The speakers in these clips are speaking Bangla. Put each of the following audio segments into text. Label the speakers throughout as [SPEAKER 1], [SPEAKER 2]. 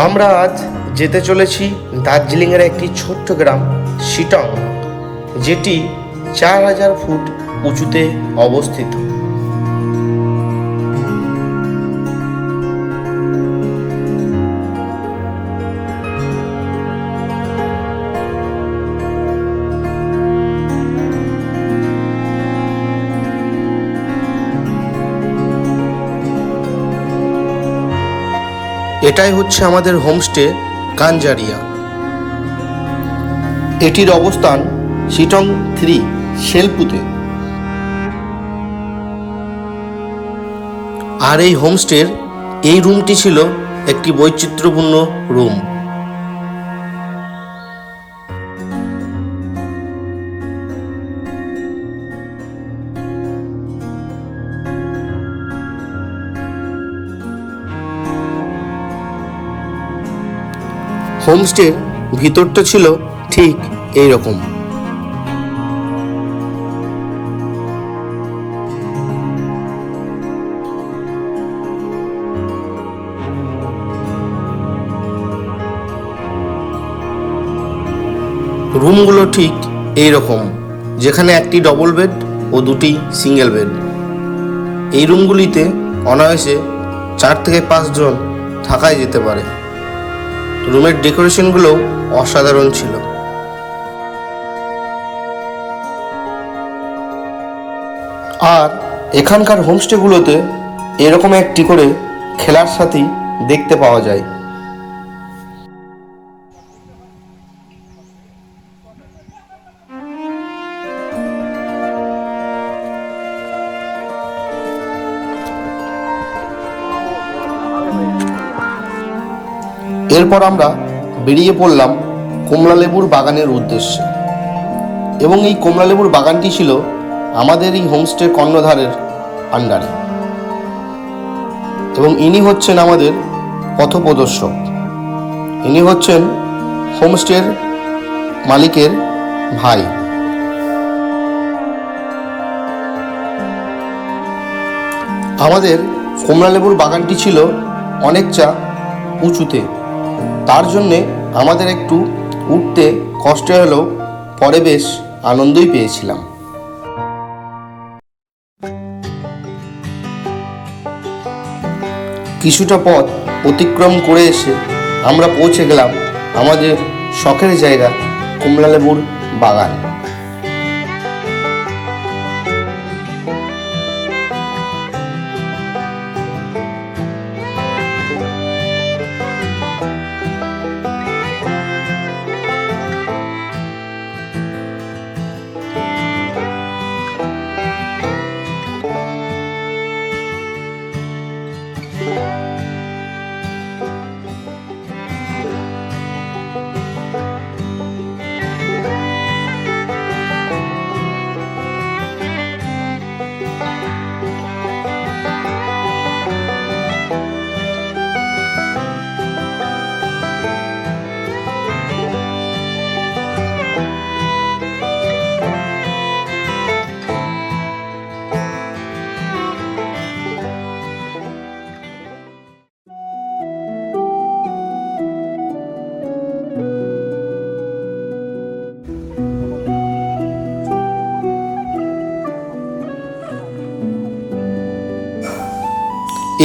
[SPEAKER 1] আমরা আজ যেতে চলেছি দার্জিলিংয়ের একটি ছোট্ট গ্রাম শিটং, যেটি 4000 ফুট উঁচুতে অবস্থিত। এটাই হচ্ছে আমাদের হোমস্টে কাঞ্জারিয়া। এটির অবস্থান শিটং 3 শেলপুতে। আর এই হোমস্টের এই রুমটি ছিল একটি বৈচিত্র্যপূর্ণ রুম। হোমস্টের ভিতরটা ছিল ঠিক এই রকম। রুমগুলো ঠিক এই রকম, যেখানে একটি ডবল বেড ও দুটি সিঙ্গেল বেড। এই রুমগুলিতে অনায়াসে 4 থেকে 5 জন থাকাই যেতে পারে। রুমের ডেকোরেশনগুলোও অসাধারণ ছিল। আর এখানকার হোমস্টেগুলোতে এরকম একটি করে খেলার সাথী দেখতে পাওয়া যায়। এরপর আমরা বেরিয়ে পড়লাম কমলালেবুর বাগানের উদ্দেশ্যে। এবং এই কমলালেবুর বাগানটি ছিল আমাদের এই হোমস্টে কর্ণধারের আন্ডারে। এবং ইনি হচ্ছেন আমাদের পথপ্রদর্শক। ইনি হচ্ছেন হোমস্টের মালিকের ভাই। আমাদের কমলালেবুর বাগানটি ছিল অনেকটা উঁচুতে, তার জন্যে আমাদের একটু উঠতে কষ্ট হলেও পরে বেশ আনন্দই পেয়েছিলাম। কিছুটা পথ অতিক্রম করে এসে আমরা পৌঁছে গেলাম আমাদের শখের জায়গা কমলালেবুর বাগান।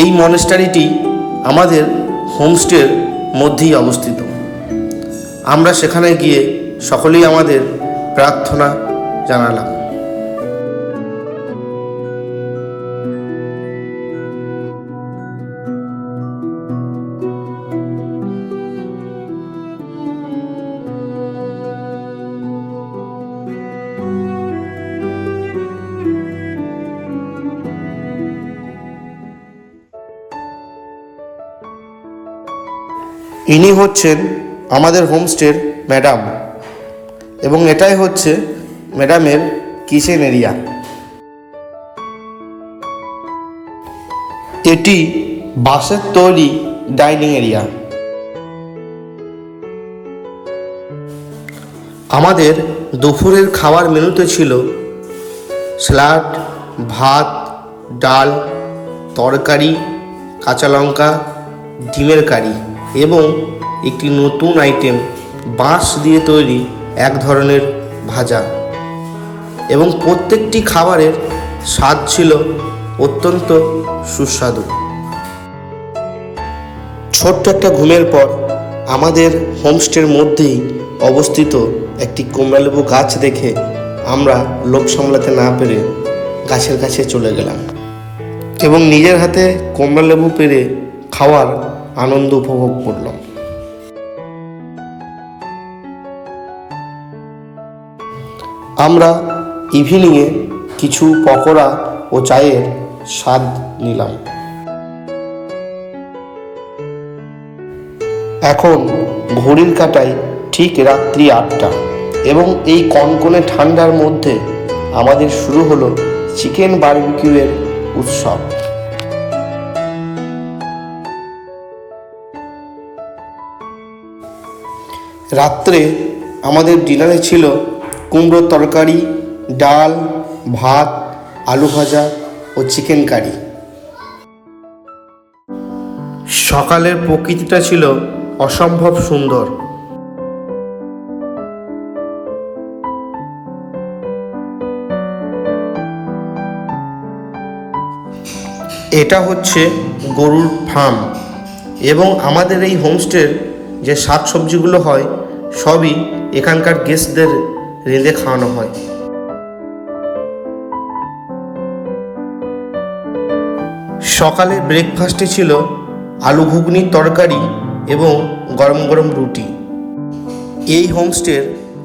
[SPEAKER 1] এই মনেস্টারিটি আমাদের হোমস্টের মধ্যেই অবস্থিত। আমরা সেখানে গিয়ে সকলেই আমাদের প্রার্থনা জানালাম। ইনি হচ্ছেন আমাদের হোমস্টের ম্যাডাম, এবং এটাই হচ্ছে ম্যাডামের কিচেন এরিয়া। এটি বাঁশের তৈরি ডাইনিং এরিয়া। আমাদের দুপুরের খাবার মেনুতে ছিল স্যালাড, ভাত, ডাল, তরকারি, কাঁচা লঙ্কা, ডিমের কারি এবং একটি নতুন আইটেম বাঁশ দিয়ে তৈরি এক ধরনের ভাজা, এবং প্রত্যেকটি খাবারের স্বাদ ছিল অত্যন্ত সুস্বাদু। ছোট্ট একটা ঘুমের পর আমাদের হোমস্টের মধ্যেই অবস্থিত একটি কমলালেবু গাছ দেখে আমরা লোভ সামলাতে না পেরে গাছের কাছে চলে গেলাম এবং নিজের হাতে কমলালেবু পেড়ে খাওয়ার আনন্দ উপভোগ করলাম। আমরা ইভিনিংয়ে কিছু পকোড়া ও চায়ের স্বাদ নিলাম। এখন ঘড়ির কাঁটায় ঠিক রাত্রি 8টা এবং এই কনকনে ঠান্ডার মধ্যে আমাদের শুরু হলো চিকেন বারবিকিউয়ের উৎসব। রাত্রে আমাদের ডিনারে ছিল কুমড়োর তরকারি, ডাল, ভাত, আলু ভাজা ও চিকেন কারি। সকালের প্রকৃতিটা ছিল অসম্ভব সুন্দর। এটা হচ্ছে গরুর ফার্ম এবং আমাদের এই হোমস্টের যে শাকসবজিগুলো হয় সবই এখানকার গেস্টদের রেঁধে খাওয়ানো হয়। সকালে ব্রেকফাস্টে ছিল আলু ঘুগনির তরকারি এবং গরম গরম রুটি। এই হোমস্টের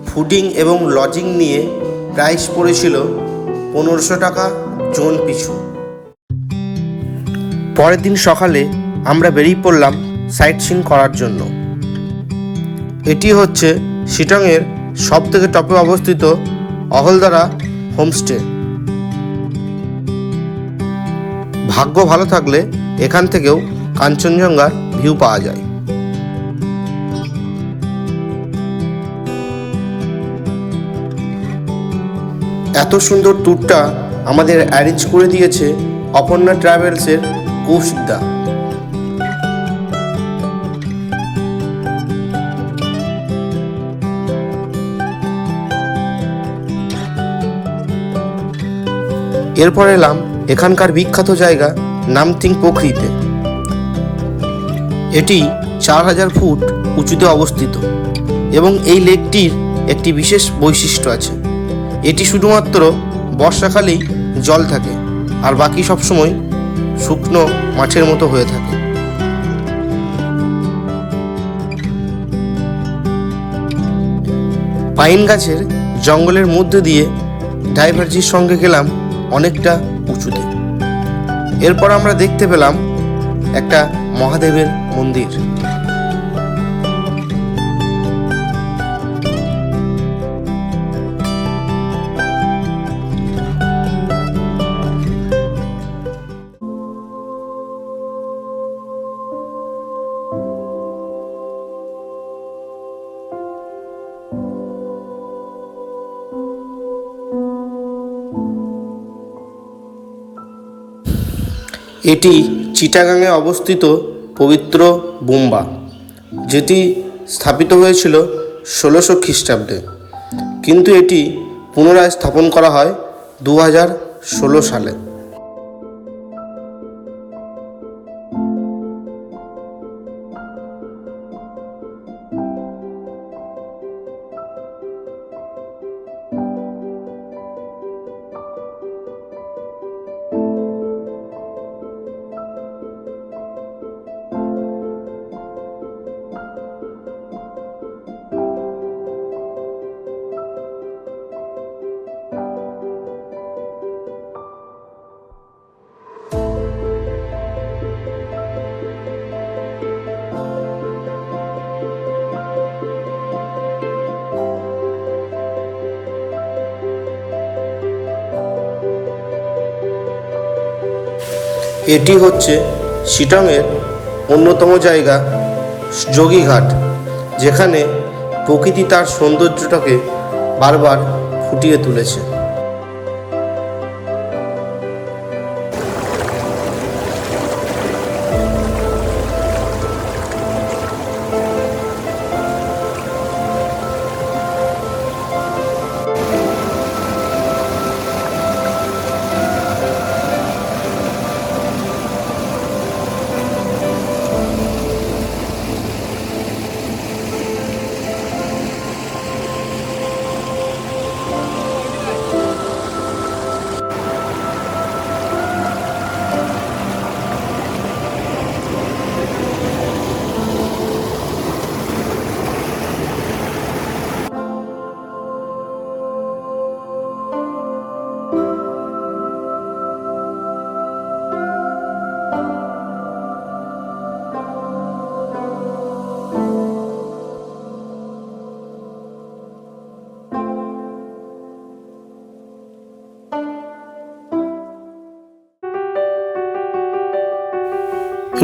[SPEAKER 1] ফুডিং এবং লজিং নিয়ে প্রাইস পড়েছিল 1500 টাকা জন পিছু। পরের দিন সকালে আমরা বেরিয়ে পড়লাম সাইট সিন করার জন্য। এটি হচ্ছে শিটংয়ের সবথেকে টপে অবস্থিত অহলদারা হোমস্টে। ভাগ্য ভালো থাকলে এখান থেকেও কাঞ্চনজঙ্ঘার ভিউ পাওয়া যায়। এত সুন্দর ট্যুরটা আমাদের অ্যারেঞ্জ করে দিয়েছে অপর্ণা ট্রাভেলসের কৌশিকদা। এরপর এলাম এখানকার বিখ্যাত জায়গা নামতিং পোখরিতে। এটি 4000 ফুট উঁচুতে অবস্থিত এবং এই লেকটির একটি বিশেষ বৈশিষ্ট্য আছে। এটি শুধুমাত্র বর্ষাকালেই জল থাকে আর বাকি সবসময় শুকনো মাছের মতো হয়ে থাকে। পাইন গাছের জঙ্গলের মধ্যে দিয়ে ডাইভারজির সঙ্গে গেলাম অনেকটা উঁচুতে। এরপর আমরা দেখতে পেলাম একটা মহাদেবের মন্দির। এটি চিটাগাংয়ে অবস্থিত পবিত্র বুম্বা, যেটি স্থাপিত হয়েছিল 1600 খ্রিস্টাব্দে, কিন্তু এটি পুনরায় স্থাপন করা হয় 2016 সালে। এটি হচ্ছে শিটংয়ের অন্যতম জায়গা যোগীঘাট, যেখানে প্রকৃতি তার সৌন্দর্যটাকে বারবার ফুটিয়ে তুলেছে।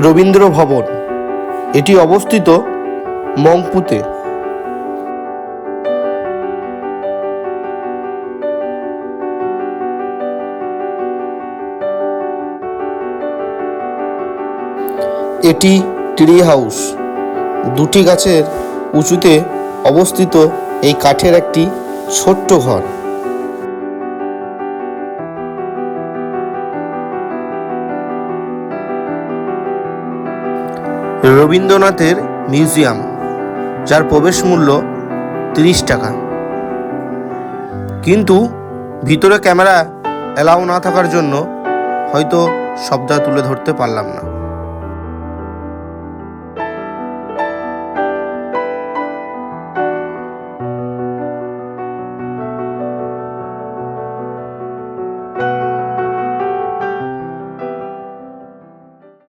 [SPEAKER 1] রবীন্দ্র ভবন, এটি অবস্থিত মংপুতে। এটি ট্রি হাউস, দুটি গাছের উঁচুতে অবস্থিত এই কাঠের একটি ছোট্ট ঘর। রবীন্দ্রনাথের মিউজিয়াম, যার প্রবেশ মূল্য 30 টাকা, কিন্তু ভিতরে ক্যামেরা অ্যালাউ না থাকার জন্য হয়তো সবটা তুলে ধরতে পারলাম না।